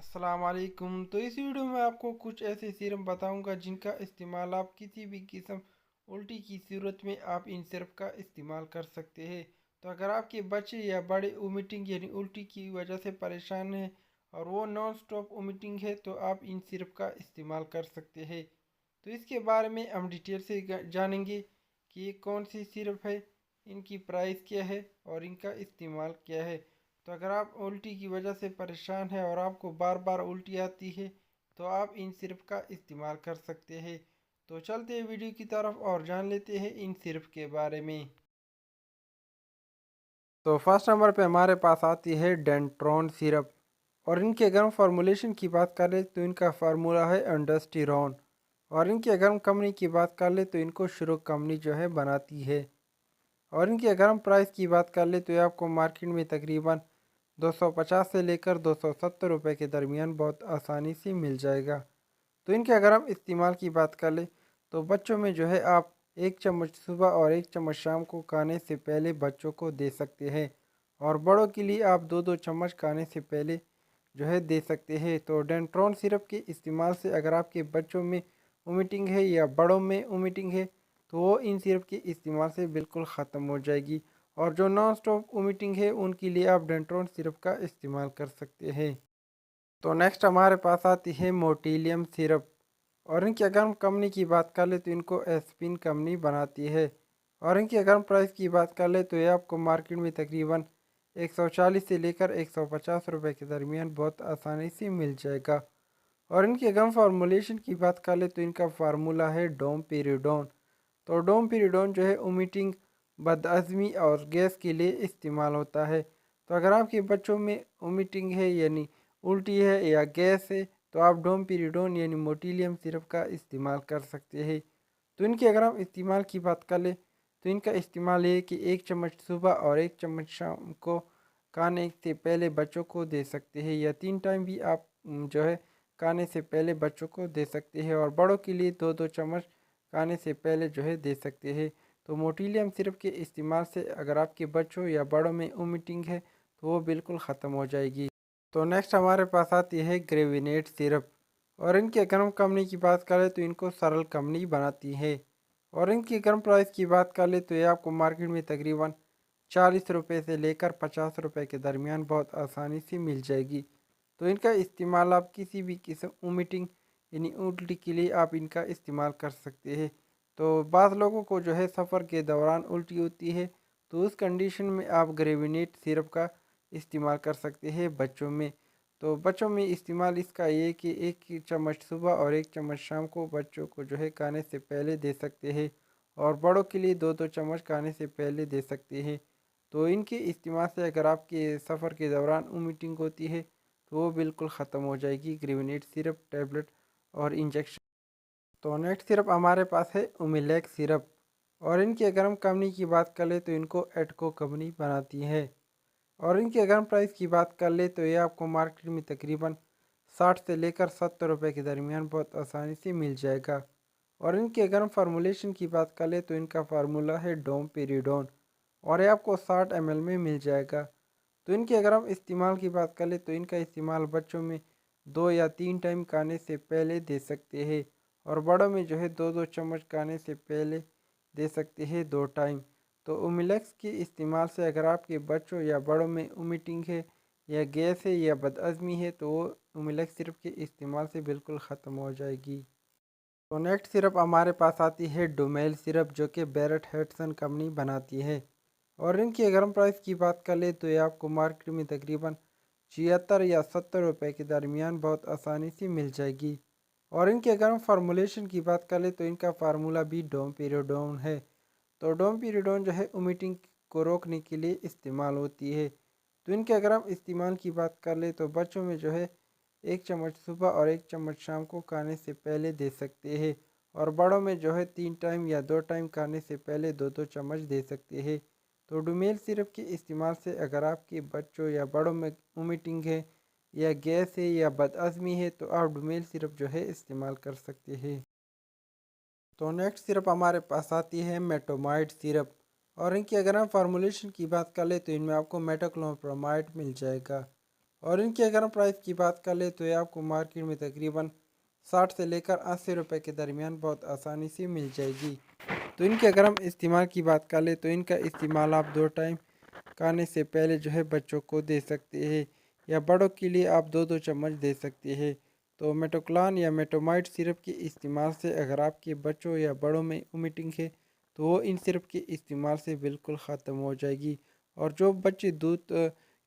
अस्सलाम वालेकुम। तो इस वीडियो में आपको कुछ ऐसे सीरम बताऊंगा जिनका इस्तेमाल आप किसी भी किस्म उल्टी की सूरत में आप इन सिरप का इस्तेमाल कर सकते हैं। तो अगर आपके बच्चे या बड़े वोमिटिंग यानी उल्टी की वजह से परेशान हैं और वो नॉन स्टॉप वोमिटिंग है तो आप इन सिरप का इस्तेमाल कर सकते हैं। तो इसके बारे में हम डिटेल से जानेंगे कि ये कौन सी सिरप है, इनकी प्राइस क्या है और इनका इस्तेमाल क्या है। तो अगर आप उल्टी की वजह से परेशान हैं और आपको बार बार उल्टी आती है तो आप इन सिरप का इस्तेमाल कर सकते हैं। तो चलते हैं वीडियो की तरफ और जान लेते हैं इन सिरप के बारे में। तो फर्स्ट नंबर पे हमारे पास आती है डेंट्रॉन सिरप। और इनके गर्म फार्मूलेशन की बात करें तो इनका फार्मूला है अंडस्टिरॉन। और इनकी अगर हम कंपनी की बात कर ले तो इनको शुरू कंपनी जो है बनाती है। और इनकी अगर हम प्राइस की बात कर ले तो ये आपको मार्केट में तकरीबन 250 से लेकर 270 रुपए के दरमियान बहुत आसानी से मिल जाएगा। तो इनके अगर हम इस्तेमाल की बात कर ले तो बच्चों में जो है आप 1 चम्मच सुबह और 1 चम्मच शाम को खाने से पहले बच्चों को दे सकते हैं। और बड़ों के लिए आप 2-2 चम्मच खाने से पहले जो है दे सकते हैं। तो डेंट्रॉन सिरप के इस्तेमाल से अगर आपके बच्चों में वोमिटिंग है या बड़ों में वोमिटिंग है तो वो इन सिरप के इस्तेमाल से बिल्कुल ख़त्म हो जाएगी। और जो नॉन स्टॉप वोमिटिंग है उनके लिए आप डेंट्रॉन सिरप का इस्तेमाल कर सकते हैं। तो नेक्स्ट हमारे पास आती है मोटिलियम सिरप। और इनकी अगर हम कंपनी की बात कर ले तो इनको एस्पिन कंपनी बनाती है। और इनकी अगर हम प्राइस की बात कर ले तो ये आपको मार्केट में तकरीबन 140 से लेकर 150 रुपए के दरमियान बहुत आसानी से मिल जाएगा। और इनके अगर हम फार्मूलेशन की बात कर ले तो इनका फार्मूला है डोमपेरिडोन। तो डोमपेरिडोन जो है वोमिटिंग, बदअज़मी और गैस के लिए इस्तेमाल होता है। तो अगर आपके बच्चों में वोमिटिंग है यानी उल्टी है या गैस है तो आप डोमपेरिडोन यानी मोटिलियम सिरप का इस्तेमाल कर सकते हैं। तो इनके अगर हम इस्तेमाल की बात कर ले तो इनका इस्तेमाल ये है कि 1 चम्मच सुबह और 1 चम्मच शाम को खाने से पहले बच्चों को दे सकते हैं, या 3 टाइम भी आप जो है खाने से पहले बच्चों को दे सकते हैं। और बड़ों के लिए 2-2 चम्मच खाने से पहले जो है दे सकते हैं। तो मोटिलियम सिरप के इस्तेमाल से अगर आपके बच्चों या बड़ों में वोमिटिंग है तो वो बिल्कुल ख़त्म हो जाएगी। तो नेक्स्ट हमारे पास आती है ग्रेविनेट सिरप। और इनके गर्म कंपनी की बात करें तो इनको सरल कंपनी बनाती है। और इनकी गर्म प्राइस की बात कर ले तो ये आपको मार्केट में तकरीबन 40 रुपये से लेकर 50 रुपये के दरमियान बहुत आसानी से मिल जाएगी। तो इनका इस्तेमाल आप किसी भी किस्म वोमिटिंग यानी उल्टी के लिए आप इनका इस्तेमाल कर सकते हैं। तो बाज़ लोगों को जो है सफ़र के दौरान उल्टी होती है तो उस कंडीशन में आप ग्रेविनेट सिरप का इस्तेमाल कर सकते हैं बच्चों में। तो बच्चों में इस्तेमाल इसका ये है कि 1 चम्मच सुबह और 1 चम्मच शाम को बच्चों को जो है खाने से पहले दे सकते हैं। और बड़ों के लिए 2-2 चम्मच खाने से पहले दे सकते हैं। तो इनके इस्तेमाल से अगर आपके सफ़र के दौरान वोमिटिंग होती है तो वो बिल्कुल ख़त्म हो जाएगी, ग्रेविनेट सिरप टैबलेट और इंजेक्शन। तो नेक्स्ट सिरप हमारे पास है उमिलेक्स सिरप। और इनकी अगर हम कंपनी की बात कर ले तो इनको एटको कंपनी बनाती है। और इनकी अगर हम प्राइस की बात कर ले तो ये आपको मार्केट में तकरीबन 60 से लेकर 70 रुपये के दरमियान बहुत आसानी से मिल जाएगा। और इनकी अगर हम फार्मूलेशन की बात कर ले तो इनका फार्मूला है डोमपेरिडोन। और ये आपको 60 ml में मिल जाएगा। तो इनकी अगर हम इस्तेमाल की बात कर ले तो इनका इस्तेमाल बच्चों में 2 या 3 टाइम खाने से पहले दे सकते हैं। और बड़ों में जो है 2-2 चम्मच खाने से पहले दे सकते हैं 2 टाइम। तो उमिलेक्स के इस्तेमाल से अगर आपके बच्चों या बड़ों में वोमिटिंग है या गैस है या बदअज़मी है तो वो उमिलेक्स सिरप के इस्तेमाल से बिल्कुल ख़त्म हो जाएगी। तो नेक्स्ट सिरप हमारे पास आती है डोमेल सिरप जो कि बैरट हेडसन कंपनी बनाती है। और इनकी अगर हम प्राइस की बात कर ले तो ये आपको मार्केट में तकरीबन 76 या 70 रुपये के दरमियान बहुत आसानी से मिल जाएगी। और इनके अगर हम फार्मूलेशन की बात कर ले तो इनका फार्मूला भी डोमपेरिडोन है। तो डोमपेरिडोन जो है वोमिटिंग को रोकने के लिए इस्तेमाल होती है। तो इनके अगर हम इस्तेमाल की बात कर ले तो बच्चों में जो है 1 चम्मच सुबह और 1 चम्मच शाम को खाने से पहले दे सकते हैं। और बड़ों में जो है 3 टाइम या 2 टाइम खाने से पहले 2-2 चम्मच दे सकते हैं। तो डुमेल सिरप के इस्तेमाल से अगर आपके बच्चों या बड़ों में वोमिटिंग है या गैस है या बदअज़मी है तो आप डुमेल सिरप जो है इस्तेमाल कर सकते हैं। तो नेक्स्ट सिरप हमारे पास आती है मेटोमाइड सिरप। और इनकी अगर हम फार्मूलेशन की बात कर ले तो इनमें आपको मेटोक्लोप्रोमाइड मिल जाएगा। और इनकी अगर हम प्राइस की बात कर ले तो ये आपको मार्केट में तकरीबन 60 से लेकर 80 रुपए के दरमियान बहुत आसानी से मिल जाएगी। तो इनके अगर हम इस्तेमाल की बात कर ले तो इनका इस्तेमाल आप 2 टाइम खाने से पहले जो है बच्चों को दे सकते हैं, या बड़ों के लिए आप 2-2 चम्मच दे सकते हैं। तो मेटोक्लान या मेटोमाइड सिरप के इस्तेमाल से अगर आपके बच्चों या बड़ों में वोमिटिंग है तो वो इन सिरप के इस्तेमाल से बिल्कुल ख़त्म हो जाएगी। और जो बच्चे दूध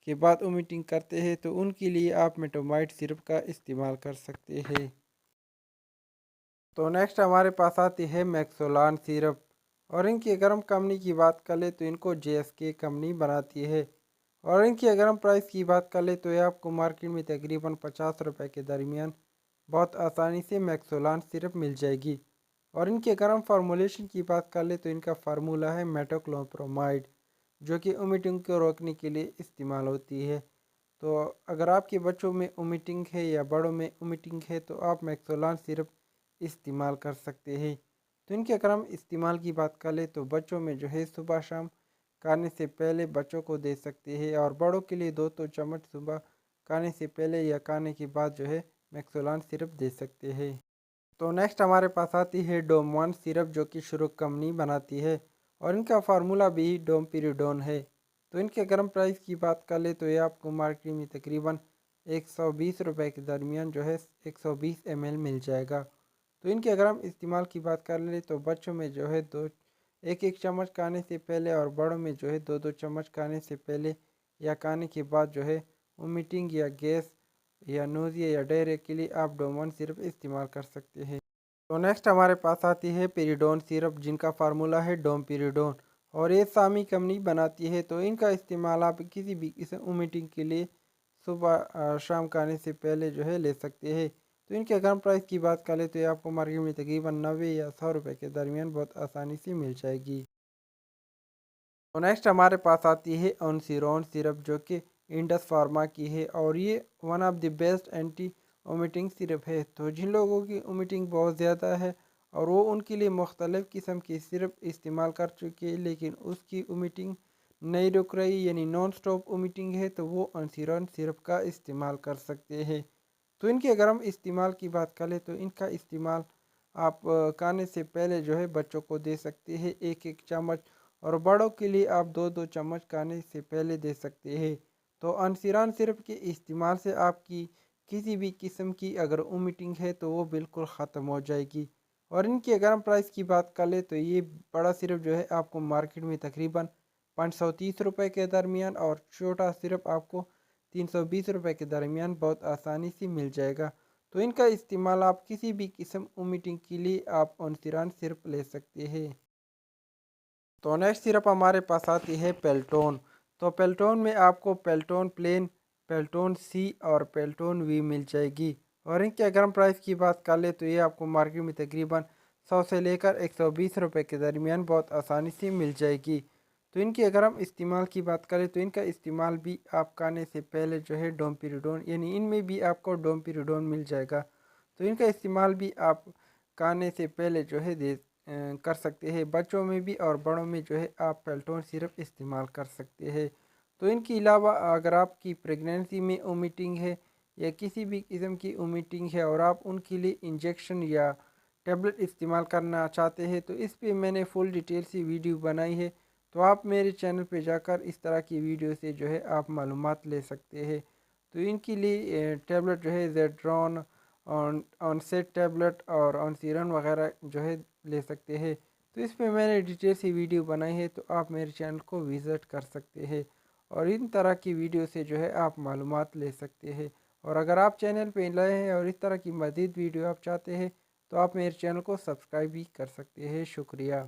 के बाद वोमिटिंग करते हैं तो उनके लिए आप मेटोमाइड सिरप का इस्तेमाल कर सकते हैं। तो नेक्स्ट हमारे पास आती है मैक्सोलान सिरप, और इनकी अगर हम कंपनी की बात कर ले तो इनको JSK कंपनी बनाती है। और इनकी अगर हम प्राइस की बात कर ले तो ये आपको मार्केट में तकरीबन 50 रुपए के दरमियान बहुत आसानी से मैक्सोलान सिरप मिल जाएगी। और इनकी अगर हम फार्मूलेशन की बात कर ले तो इनका फार्मूला है मेटोक्लोप्रोमाइड, जो कि वोमिटिंग को रोकने के लिए इस्तेमाल होती है। तो अगर आपके बच्चों में वोमिटिंग है या बड़ों में वोमिटिंग है तो आप मैक्सोलान सिरप इस्तेमाल कर सकते हैं। तो इनके अगर हम इस्तेमाल की बात कर ले तो बच्चों में जो है सुबह शाम खाने से पहले बच्चों को दे सकते हैं, और बड़ों के लिए 2 चम्मच सुबह खाने से पहले या खाने के बाद जो है मैक्सोलान सिरप दे सकते हैं। तो नेक्स्ट हमारे पास आती है डोम1 सिरप, जो कि शुरू कंपनी बनाती है, और इनका फार्मूला भी डोमपिरिडोन है। तो इनके अगर हम प्राइस की बात कर ले तो ये आपको मार्केट में तकरीबन 120 रुपए के दरमियान जो है 120 ml मिल जाएगा। तो इनके अगर हम इस्तेमाल की बात कर ले तो बच्चों में जो है 1-1 चम्मच खाने से पहले, और बड़ों में जो है 2-2 चम्मच खाने से पहले या खाने के बाद जो है वोमिटिंग या गैस या नोज़िया या डायरिया के लिए आप डोम1 सिरप इस्तेमाल कर सकते हैं। तो नेक्स्ट हमारे पास आती है पेरिडोन सिरप, जिनका फार्मूला है डोमपिरिडोन, और ये सामी कंपनी बनाती है। तो इनका इस्तेमाल आप किसी भी वोमिटिंग के लिए सुबह शाम खाने से पहले जो है ले सकते हैं। तो इनके अगर हम प्राइस की बात करें तो ये आपको मार्केट में तकरीबन 90 या 100 रुपये के दरमियान बहुत आसानी से मिल जाएगी। तो नेक्स्ट हमारे पास आती है ऑनसिरोन सिरप, जो कि इंडस फार्मा की है, और ये one of the best anti vomiting syrup है। तो जिन लोगों की वोमिटिंग बहुत ज़्यादा है और वो उनके लिए मुख्तलिफ़ किस्म की सिरप इस्तेमाल कर चुके हैं लेकिन उसकी वोमिटिंग नहीं रुक रही, यानी नॉन स्टॉप वोमिटिंग है, तो वो ऑनसिरोन सिरप का इस्तेमाल कर सकते हैं। तो इनकी अगर हम इस्तेमाल की बात करें तो इनका इस्तेमाल आप खाने से पहले जो है बच्चों को दे सकते हैं 1-1 चम्मच, और बड़ों के लिए आप 2-2 चम्मच खाने से पहले दे सकते हैं। तो अनसिरान सिरप के इस्तेमाल से आपकी किसी भी किस्म की अगर वोमिटिंग है तो वो बिल्कुल ख़त्म हो जाएगी। और इनकी अगर हम प्राइस की बात कर ले तो ये बड़ा सिरप जो है आपको मार्केट में तकरीबन 530 रुपये के दरमियान, और छोटा सिरप आपको 320 रुपये के दरमियान बहुत आसानी से मिल जाएगा। तो इनका इस्तेमाल आप किसी भी किस्म वोमिटिंग के लिए आप ऑनसिरान सिरप ले सकते हैं। तो नेक्स्ट सिरप हमारे पास आती है पेल्टोन। तो पेल्टोन में आपको पेल्टोन प्लेन, पेल्टोन सी और पेल्टोन वी मिल जाएगी। और इनके अगर हम प्राइस की बात कर ले तो ये आपको मार्केट में तकरीबन 100 से लेकर 120 रुपये के दरमियान बहुत आसानी से मिल जाएगी। तो इनकी अगर हम इस्तेमाल की बात करें तो इनका इस्तेमाल भी आप खाने से पहले जो है डोमपिरिडोन, यानी इनमें भी आपको डोमपिरिडोन मिल जाएगा। तो इनका इस्तेमाल भी आप खाने से पहले जो है कर सकते हैं, बच्चों में भी और बड़ों में जो है आप पेल्टोन सिरप इस्तेमाल कर सकते हैं। तो इनके अलावा अगर आपकी प्रेगनेंसी में वोमिटिंग है या किसी भी किस्म की वोमिटिंग है और आप उनके लिए इंजेक्शन या टेबलेट इस्तेमाल करना चाहते हैं तो इस पे मैंने फुल डिटेल सी वीडियो बनाई है। तो आप मेरे चैनल पे जाकर इस तरह की वीडियो से जो है आप मालूमात ले सकते हैं। तो इनके लिए टेबलेट जो है जेड्रॉन, ऑन सेट टैबलेट और ऑन सीरन वगैरह जो है ले सकते हैं। तो इस पे मैंने डिटेल से वीडियो बनाई है, तो आप मेरे चैनल को विज़िट कर सकते हैं और इन तरह की वीडियो से जो है आप मालूमात ले सकते हैं। और अगर आप चैनल पे नए हैं और इस तरह की मज़ीद वीडियो आप चाहते हैं तो आप मेरे चैनल को सब्सक्राइब भी कर सकते हैं। शुक्रिया।